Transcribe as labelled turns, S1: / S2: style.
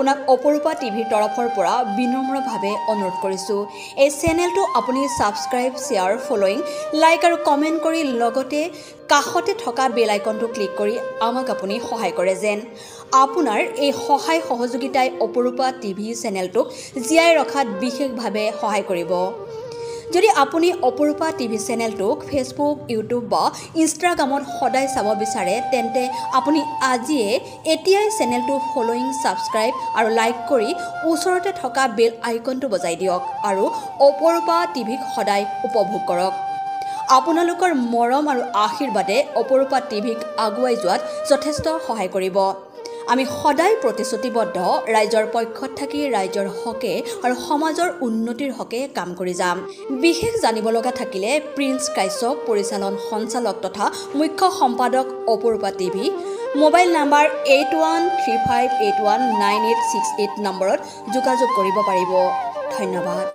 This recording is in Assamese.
S1: আপোনাক অপৰূপা টিভিৰ তৰফৰ পৰা বিনম্ৰভাৱে অনুৰোধ কৰিছোঁ এই চেনেলটো আপুনি সাবস্ক্ৰাইব শ্বেয়াৰ ফলোইং লাইক আৰু কমেণ্ট কৰি লগতে কাষতে থকা বেল আইকনটো ক্লিক কৰি আমাক আপুনি সহায় কৰে যেন আপোনাৰ এই সহায় সহযোগিতাই অপৰূপা টিভি চেনেলটোক জীয়াই ৰখাত বিশেষভাৱে সহায় কৰিব যদি আপুনি অপৰূপা টিভি চেনেলটোক ফেচবুক ইউটিউব বা ইনষ্টাগ্ৰামত সদায় চাব বিচাৰে তেন্তে আপুনি আজিয়ে এতিয়াই চেনেলটো ফলোইং সাবস্ক্ৰাইব আৰু লাইক কৰি ওচৰতে থকা বেল আইকনটো বজাই দিয়ক আৰু অপৰূপা টিভিক সদায় উপভোগ কৰক আপোনালোকৰ মৰম আৰু আশীৰ্বাদে অপৰূপা টিভিক আগুৱাই যোৱাত যথেষ্ট সহায় কৰিব আমি সদায় প্ৰতিশ্ৰুতিবদ্ধ ৰাইজৰ পক্ষত থাকি ৰাইজৰ হকে আৰু সমাজৰ উন্নতিৰ হকে কাম কৰি যাম বিশেষ জানিব লগা থাকিলে প্ৰিন্স কাশ্যপ পৰিচালন সঞ্চালক তথা মুখ্য সম্পাদক অপৰূপা টিভি মোবাইল নাম্বাৰ 8135819868 নম্বৰত যোগাযোগ কৰিব পাৰিব ধন্যবাদ